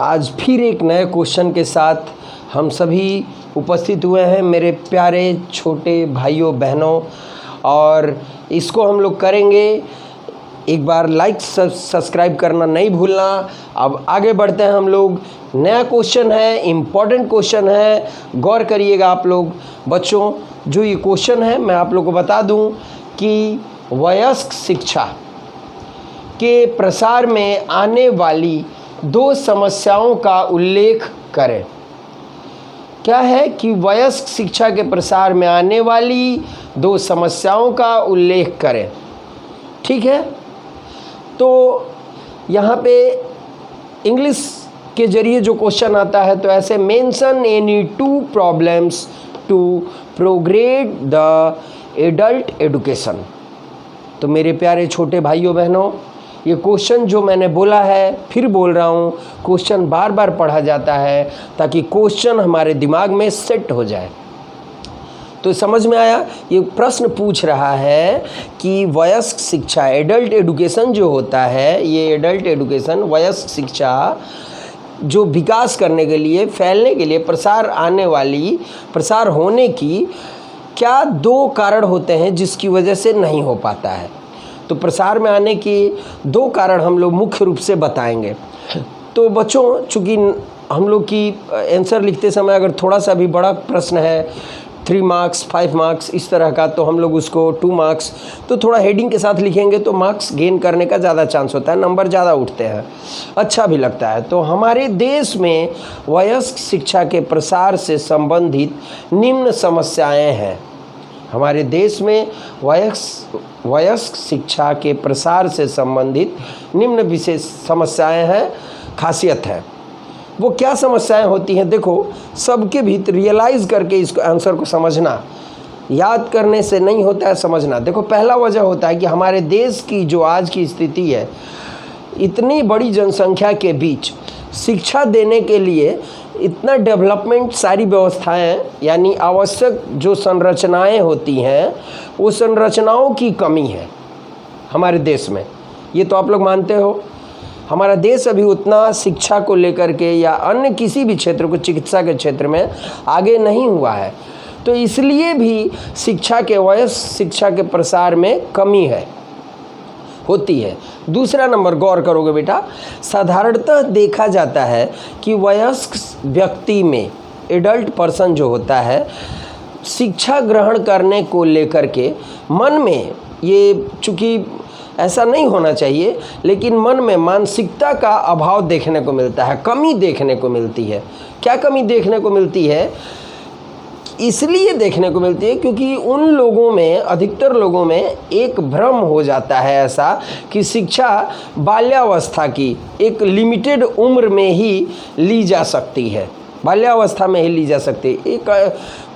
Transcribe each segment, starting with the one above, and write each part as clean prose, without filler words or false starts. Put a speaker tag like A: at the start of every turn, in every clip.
A: आज फिर एक नए क्वेश्चन के साथ हम सभी उपस्थित हुए हैं मेरे प्यारे छोटे भाइयों बहनों, और इसको हम लोग करेंगे। एक बार लाइक सब्सक्राइब करना नहीं भूलना। अब आगे बढ़ते हैं हम लोग। नया क्वेश्चन है, इम्पॉर्टेंट क्वेश्चन है, गौर करिएगा आप लोग बच्चों। जो ये क्वेश्चन है मैं आप लोग को बता दूं कि वयस्क शिक्षा के प्रसार में आने वाली दो समस्याओं का उल्लेख करें। क्या है कि वयस्क शिक्षा के प्रसार में आने वाली दो समस्याओं का उल्लेख करें। ठीक है, तो यहाँ पे इंग्लिश के जरिए जो क्वेश्चन आता है तो ऐसे mention any two problems to progress the adult education. तो मेरे प्यारे छोटे भाइयों बहनों, ये क्वेश्चन जो मैंने बोला है फिर बोल रहा हूँ, क्वेश्चन बार बार पढ़ा जाता है ताकि क्वेश्चन हमारे दिमाग में सेट हो जाए। तो समझ में आया? ये प्रश्न पूछ रहा है कि वयस्क शिक्षा, एडल्ट एजुकेशन जो होता है, ये एडल्ट एजुकेशन वयस्क शिक्षा जो विकास करने के लिए, फैलने के लिए, प्रसार होने की क्या दो कारण होते हैं जिसकी वजह से नहीं हो पाता है। तो प्रसार में आने की दो कारण हम लोग मुख्य रूप से बताएंगे। तो बच्चों, चूँकि हम लोग की आंसर लिखते समय अगर थोड़ा सा भी बड़ा प्रश्न है, 3 मार्क्स 5 मार्क्स इस तरह का, तो हम लोग उसको 2 मार्क्स, तो थोड़ा हेडिंग के साथ लिखेंगे तो मार्क्स गेन करने का ज़्यादा चांस होता है, नंबर ज़्यादा उठते हैं, अच्छा भी लगता है। तो हमारे देश में वयस्क शिक्षा के प्रसार से संबंधित निम्न समस्याएं हैं। हमारे देश में वयस्क शिक्षा के प्रसार से संबंधित निम्न विशेष समस्याएं हैं, खासियत है। वो क्या समस्याएं होती हैं? देखो, सबके भीतर रियलाइज़ करके इसको आंसर को समझना, याद करने से नहीं होता है, समझना। देखो, पहला वजह होता है कि हमारे देश की जो आज की स्थिति है, इतनी बड़ी जनसंख्या के बीच शिक्षा देने के लिए इतना डेवलपमेंट, सारी व्यवस्थाएं यानी आवश्यक जो संरचनाएं होती हैं, वो संरचनाओं की कमी है हमारे देश में। ये तो आप लोग मानते हो। हमारा देश अभी उतना शिक्षा को लेकर के या अन्य किसी भी क्षेत्र को, चिकित्सा के क्षेत्र में आगे नहीं हुआ है। तो इसलिए भी शिक्षा के, वयस्क शिक्षा के प्रसार में कमी होती है। दूसरा नंबर, गौर करोगे बेटा, साधारणतः देखा जाता है कि वयस्क व्यक्ति में, एडल्ट पर्सन जो होता है, शिक्षा ग्रहण करने को लेकर के मन में, ये चूँकि ऐसा नहीं होना चाहिए, लेकिन मन में मानसिकता का अभाव देखने को मिलता है, कमी देखने को मिलती है। क्या कमी देखने को मिलती है? इसलिए देखने को मिलती है क्योंकि उन लोगों में, अधिकतर लोगों में एक भ्रम हो जाता है ऐसा कि शिक्षा बाल्यावस्था की एक लिमिटेड उम्र में ही ली जा सकती है, बाल्यावस्था में ही ली जा सकती है। एक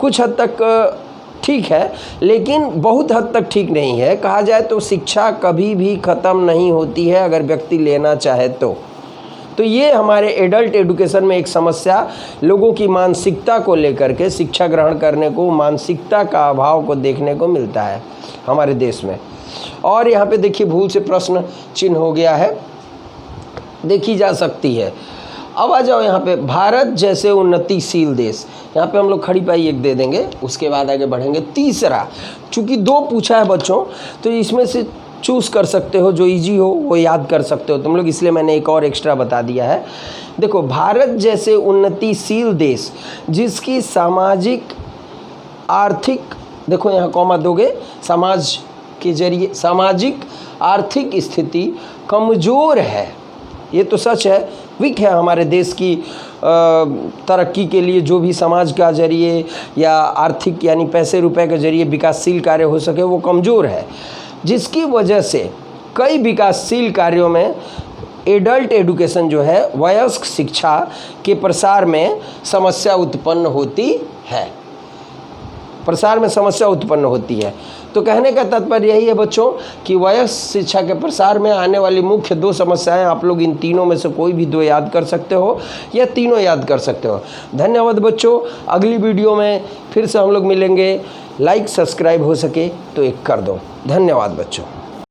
A: कुछ हद तक ठीक है, लेकिन बहुत हद तक ठीक नहीं है। कहा जाए तो शिक्षा कभी भी ख़त्म नहीं होती है अगर व्यक्ति लेना चाहे तो ये हमारे एडल्ट एजुकेशन में एक समस्या, लोगों की मानसिकता को लेकर के, शिक्षा ग्रहण करने को, मानसिकता का अभाव को देखने को मिलता है हमारे देश में। और यहाँ पे देखिए, भूल से प्रश्न चिन्ह हो गया है, देखी जा सकती है। अब आ जाओ यहाँ पे, भारत जैसे उन्नतिशील देश, यहाँ पे हम लोग खड़ी पाई एक दे देंगे, उसके बाद आगे बढ़ेंगे। तीसरा, चूँकि 2 पूछा है बच्चों, तो इसमें से चूज़ कर सकते हो, जो इजी हो वो याद कर सकते हो तुम लोग, इसलिए मैंने एक और एक्स्ट्रा बता दिया है। देखो, भारत जैसे उन्नतिशील देश जिसकी सामाजिक आर्थिक, देखो यहाँ कॉमा दोगे, समाज के जरिए सामाजिक आर्थिक स्थिति कमज़ोर है, ये तो सच है, वीक है हमारे देश की तरक्की के लिए जो भी समाज का जरिए या आर्थिक यानी पैसे रुपए के जरिए विकासशील कार्य हो सके वो कमज़ोर है, जिसकी वजह से कई विकासशील कार्यों में एडल्ट एजुकेशन जो है, वयस्क शिक्षा के प्रसार में समस्या उत्पन्न होती है, प्रसार में समस्या उत्पन्न होती है। तो कहने का तात्पर्य यही है बच्चों कि वयस्क शिक्षा के प्रसार में आने वाली मुख्य 2 समस्याएं, आप लोग इन तीनों में से कोई भी 2 याद कर सकते हो या तीनों याद कर सकते हो। धन्यवाद बच्चों, अगली वीडियो में फिर से हम लोग मिलेंगे। लाइक सब्सक्राइब हो सके तो एक कर दो। धन्यवाद बच्चों।